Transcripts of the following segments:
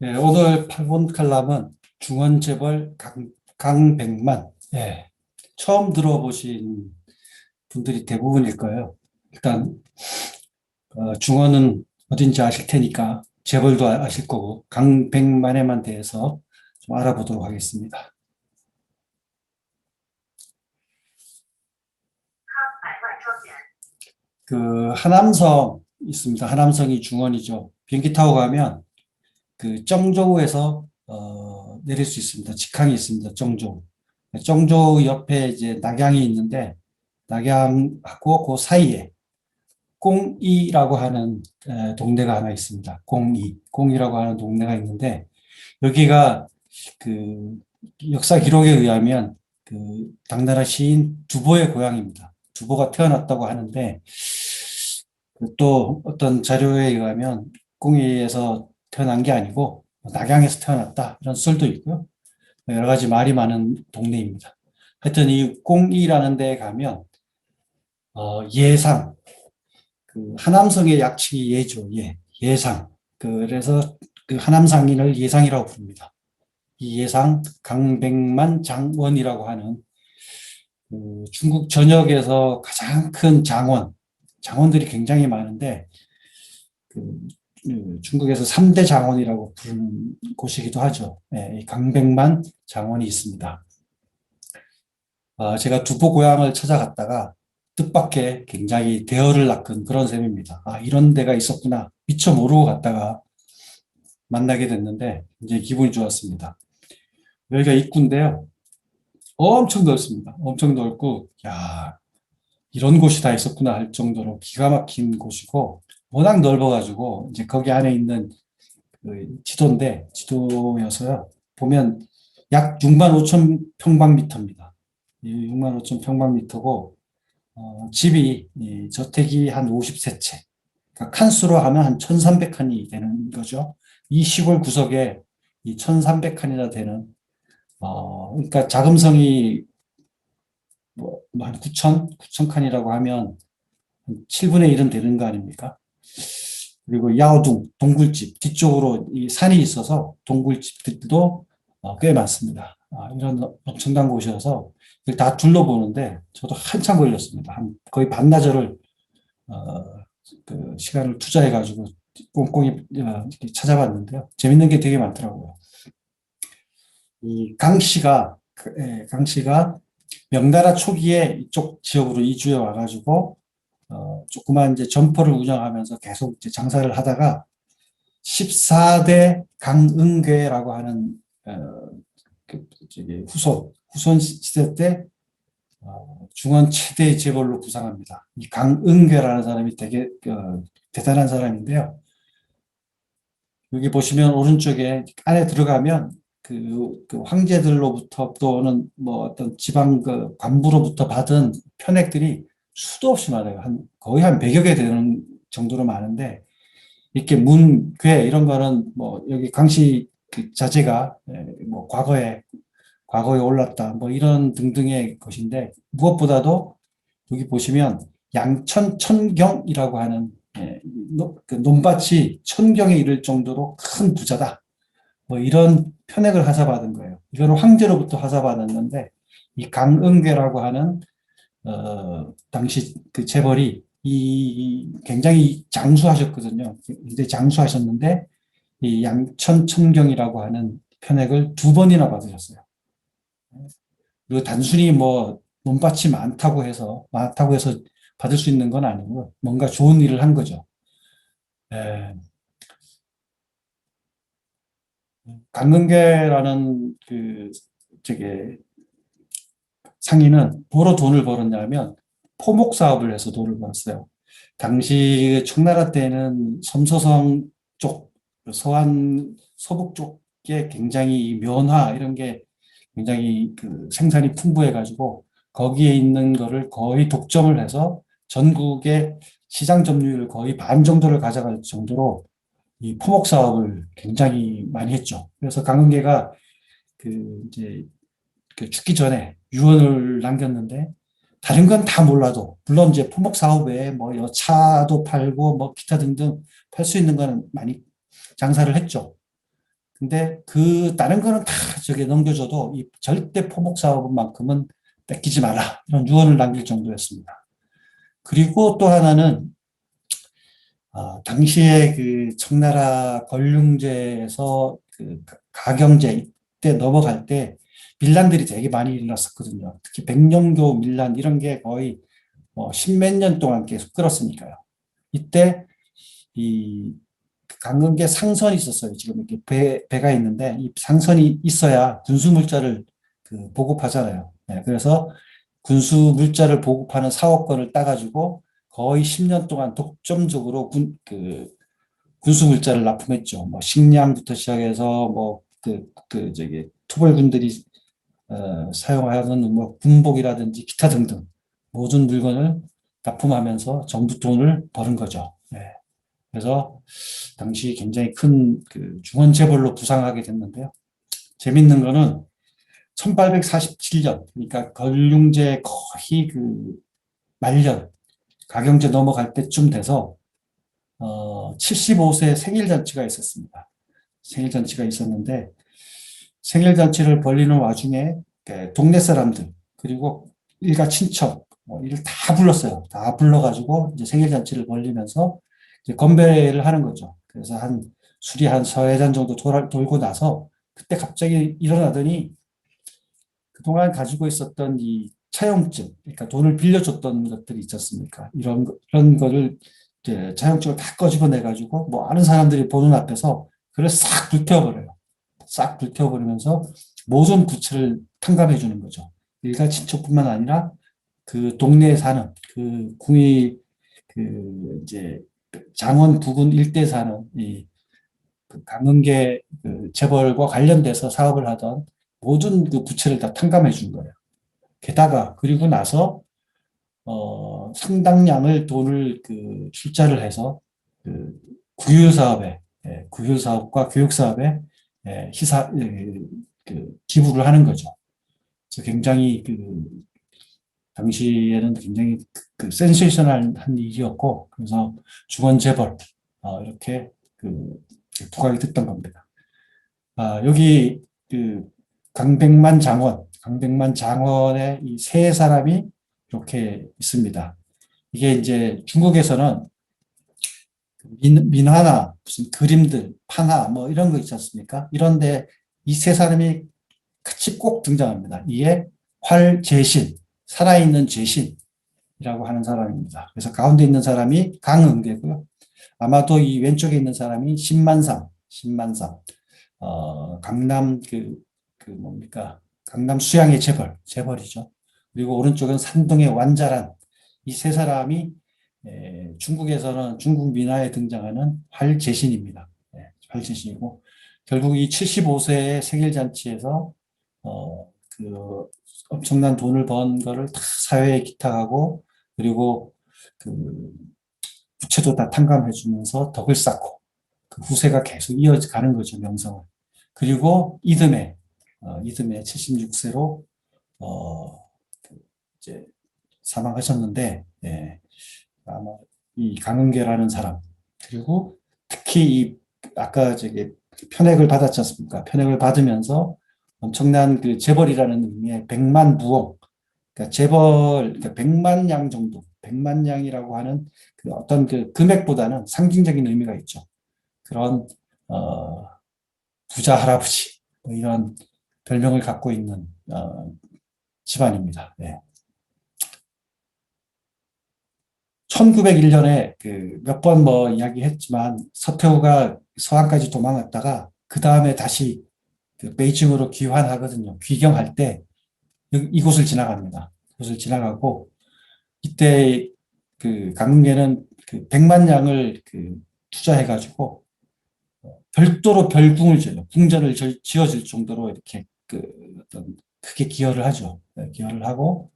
예, 오늘 8번 칼럼은 중원재벌 강백만. 예, 처음 들어보신 분들이 대부분일 거예요. 일단 중원은 어딘지 아실 테니까 재벌도 아실 거고 강백만에만 대해서 좀 알아보도록 하겠습니다. 그 하남성 있습니다. 하남성이 중원이죠. 비행기 타고 가면 그 정조우에서 내릴 수 있습니다. 직항이 있습니다. 정조우. 정조우 옆에 이제 낙양이 있는데 낙양하고 그 사이에 공이라고 하는 동네가 하나 있습니다. 공이라고 하는 동네가 있는데 여기가 그 역사 기록에 의하면 그 당나라 시인 두보의 고향입니다. 두보가 태어났다고 하는데 그또 어떤 자료에 의하면 공이에서 태어난 게 아니고 낙양에서 태어났다 이런 썰도 있고요. 여러 가지 말이 많은 동네입니다. 하여튼 이 공이라는 데에 가면 예상 그 하남성의 약칭이 예죠. 예상. 그래서 그 하남상인을 예상이라고 부릅니다. 이 예상 강백만 장원이라고 하는 그 중국 전역에서 가장 큰 장원들이 굉장히 많은데 그 중국에서 3대 장원이라고 부르는 곳이기도 하죠. 이 강백만 장원이 있습니다. 제가 두보 고향을 찾아갔다가 뜻밖의 굉장히 대어를 낚은 그런 셈입니다. 이런 데가 있었구나. 미처 모르고 갔다가 만나게 됐는데 이제 기분이 좋았습니다. 여기가 입구인데요. 엄청 넓습니다. 엄청 넓고, 야, 이런 곳이 다 있었구나 할 정도로 기가 막힌 곳이고, 워낙 넓어가지고, 이제 거기 안에 있는 그 지도여서요. 보면 약 6만 5천 평방미터입니다. 6만 5천 평방미터고, 집이, 이 저택이 한 50세채. 그러니까 칸수로 하면 한 1,300칸이 되는 거죠. 이 시골 구석에 이 1,300칸이나 되는, 그러니까 자금성이 뭐한 9천 칸이라고 하면 7분의 1은 되는 거 아닙니까? 그리고 야오둥, 동굴집, 뒤쪽으로 이 산이 있어서 동굴집들도 꽤 많습니다. 이런 엄청난 곳이어서 이걸 다 둘러보는데 저도 한참 걸렸습니다. 거의 반나절을 어, 그 시간을 투자해가지고 꼼꼼히 이렇게 찾아봤는데요. 재밌는 게 되게 많더라고요. 이 강 씨가 명나라 초기에 이쪽 지역으로 이주해 와가지고 조그만 이제 점포를 운영하면서 계속 이제 장사를 하다가 14대 강은괴라고 하는 어, 후손 시대 때 중원 최대 재벌로 부상합니다. 이 강은괴라는 사람이 되게 대단한 사람인데요. 여기 보시면 오른쪽에 안에 들어가면 그 황제들로부터 또는 뭐 어떤 지방 그 관부로부터 받은 편액들이 수도 없이 많아요. 거의 한 100여 개 되는 정도로 많은데 이렇게 괴 이런 거는 뭐 여기 강씨 그 자제가 뭐 과거에 올랐다 뭐 이런 등등의 것인데 무엇보다도 여기 보시면 양천 천경이라고 하는 그 논밭이 천경에 이를 정도로 큰 부자다. 뭐 이런 편액을 하사받은 거예요. 이거는 황제로부터 하사받았는데 이 강은괴라고 하는 당시 그 재벌이 굉장히 장수하셨거든요. 굉장히 장수하셨는데 이 양천 천경이라고 하는 편액을 두 번이나 받으셨어요. 그리고 단순히 뭐 논밭이 많다고 해서 받을 수 있는 건 아니고 뭔가 좋은 일을 한 거죠. 예, 강근계라는 그 저게 상인은 뭐로 돈을 벌었냐면 포목 사업을 해서 돈을 벌었어요. 당시 청나라 때는 섬서성 쪽, 서안 서북 쪽에 굉장히 면화 이런 게 굉장히 그 생산이 풍부해가지고 거기에 있는 거를 거의 독점을 해서 전국의 시장 점유율 거의 반 정도를 가져갈 정도로 이 포목 사업을 굉장히 많이 했죠. 그래서 강은계가 그 이제 그 죽기 전에 유언을 남겼는데 다른 건 다 몰라도 물론 이제 포목 사업에 뭐 차도 팔고 뭐 기타 등등 팔 수 있는 거는 많이 장사를 했죠. 근데 그 다른 거는 다 저게 넘겨줘도 이 절대 포목 사업만큼은 뺏기지 마라 이런 유언을 남길 정도였습니다. 그리고 또 하나는 당시에 그 청나라 권륭제에서 그 가경제 이때 넘어갈 때 밀란들이 되게 많이 일어났었거든요. 특히 백령교 밀란 이런 게 거의 뭐 십몇 년 동안 계속 끌었으니까요. 이때 이 강릉계 상선이 있었어요. 지금 이렇게 배가 있는데 이 상선이 있어야 군수 물자를 그 보급하잖아요. 네, 그래서 군수 물자를 보급하는 사업권을 따가지고 거의 10년 동안 독점적으로 군수 물자를 납품했죠. 뭐 식량부터 시작해서 뭐 저기 토벌군들이 사용하는 뭐 군복이라든지 기타 등등 모든 물건을 납품하면서 정부 돈을 버는 거죠. 네. 그래서 당시 굉장히 큰 그 중원 재벌로 부상하게 됐는데요. 재밌는 거는 1847년, 그러니까 걸륭제 거의 그 말년, 가경제 넘어갈 때쯤 돼서 75세 생일잔치가 있었습니다. 생일잔치가 있었는데 생일잔치를 벌리는 와중에 동네 사람들 그리고 일가 친척 이를 다 불렀어요. 다 불러가지고 이제 생일잔치를 벌리면서 이제 건배를 하는 거죠. 그래서 술이 한 서해 잔 정도 돌고 나서 그때 갑자기 일어나더니 그동안 가지고 있었던 이 차용증, 그러니까 돈을 빌려줬던 것들이 있지 않습니까? 이런 거를 이제 차용증을 다 꺼집어내가지고 뭐 아는 사람들이 보는 앞에서 그걸 싹 불태워버려요. 싹 불태워버리면서 모든 부채를 탕감해 주는 거죠. 일가 친척뿐만 아니라 그 동네에 사는 그 궁이 그 이제 장원 부근 일대 사는 이그 강흥계 그 재벌과 관련돼서 사업을 하던 모든 그 부채를 다 탕감해 준 거예요. 게다가 그리고 나서 상당량을 돈을 그 출자를 해서 그 구휼 사업에 구휼 사업과 교육 사업에 희사 그 기부를 하는 거죠. 그래서 굉장히 그 당시에는 굉장히 그 센세이셔널한 일이었고 그래서 중원 재벌 이렇게 그 부각이 됐던 겁니다. 여기 그 강백만 장원의 이 세 사람이 이렇게 있습니다. 이게 이제 중국에서는 민화나 무슨 그림들, 판화 뭐 이런 거 있지 않습니까? 이런데 이 세 사람이 같이 꼭 등장합니다. 이게 활재신, 살아있는 재신이라고 하는 사람입니다. 그래서 가운데 있는 사람이 강응대고요. 아마도 이 왼쪽에 있는 사람이 신만상, 강남 뭡니까? 강남 수양의 재벌이죠. 그리고 오른쪽은 산동의 완자란 이 세 사람이 중국에서는 중국 민화에 등장하는 활재신입니다. 활재신이고 결국 이 75세의 생일잔치에서 그 엄청난 돈을 번 거를 다 사회에 기탁하고 그리고 그 부채도 다 탕감해 주면서 덕을 쌓고 그 후세가 계속 이어가는 거죠, 명성을. 그리고 이듬해 76세로 그 이제 사망하셨는데 아마 이 강은계라는 사람 그리고 특히 이 아까 저기 편액을 받았지 않습니까? 편액을 받으면서 엄청난 그 재벌이라는 의미의 백만 부엉, 그러니까 재벌, 그러니까 백만 양 정도, 백만 양이라고 하는 그 어떤 그 금액보다는 상징적인 의미가 있죠. 그런 부자 할아버지 뭐 이런 별명을 갖고 있는 집안입니다. 네. 1901년에 그 몇 번 뭐 이야기했지만 서태후가 서안까지 도망갔다가 그 다음에 다시 그 베이징으로 귀환하거든요. 귀경할 때 이곳을 지나갑니다. 이곳을 지나가고 이때 그 강릉계는 그 100만 양을 그 투자해가지고 별도로 별궁을 지어요. 궁전을 지어질 정도로 이렇게 그 어떤 크게 기여를 하죠. 기여를 하고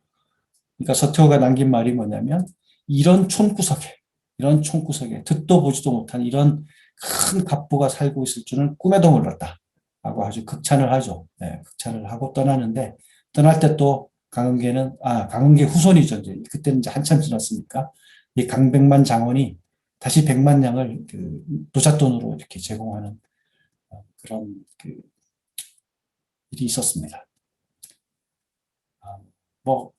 그러니까 서태후가 남긴 말이 뭐냐면 이런 촌구석에 듣도 보지도 못한 이런 큰 갑부가 살고 있을 줄은 꿈에도 몰랐다. 라고 아주 극찬을 하죠. 극찬을 하고 떠나는데 떠날 때 또 강은계 후손이죠. 이제 그때는 이제 한참 지났으니까 이 강백만 장원이 다시 100만 냥을 그 노잣돈으로 이렇게 제공하는 그런 일이 있었습니다. 뭐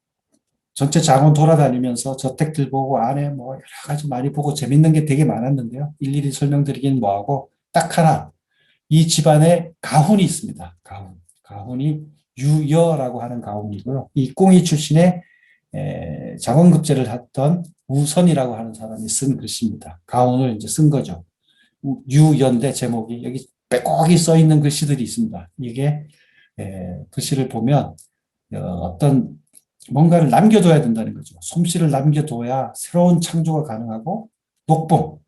전체 장원 돌아다니면서 저택들 보고 안에 뭐 여러 가지 많이 보고 재밌는 게 되게 많았는데요. 일일이 설명드리긴 뭐하고 딱 하나 이 집안에 가훈이 있습니다. 가훈. 가훈이 유여라고 하는 가훈이고요. 이 꽁이 출신의 장원급제를 했던 우선이라고 하는 사람이 쓴 글씨입니다. 가훈을 이제 쓴 거죠. 유연대 제목이 여기 빼곡히 써 있는 글씨들이 있습니다. 이게 글씨를 보면 어떤 뭔가를 남겨둬야 된다는 거죠. 솜씨를 남겨둬야 새로운 창조가 가능하고 녹봉,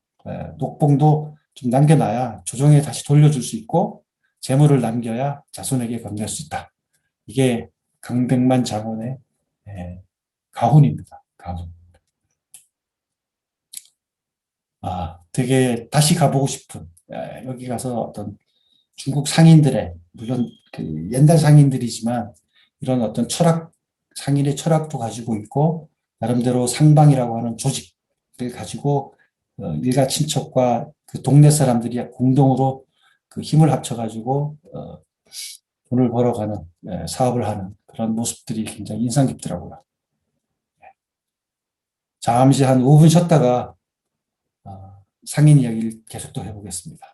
녹봉도 좀 남겨놔야 조정에 다시 돌려줄 수 있고 재물을 남겨야 자손에게 건넬 수 있다. 이게 강백만 장원의 가훈입니다. 가훈. 되게 다시 가보고 싶은 여기 가서 어떤 중국 상인들의 물론 그 옛날 상인들이지만 이런 어떤 철학 상인의 철학도 가지고 있고 나름대로 상방이라고 하는 조직을 가지고 일가 친척과 그 동네 사람들이 공동으로 그 힘을 합쳐가지고 돈을 벌어가는 사업을 하는 그런 모습들이 굉장히 인상 깊더라고요. 잠시 한 5분 쉬었다가 상인 이야기를 계속 또 해보겠습니다.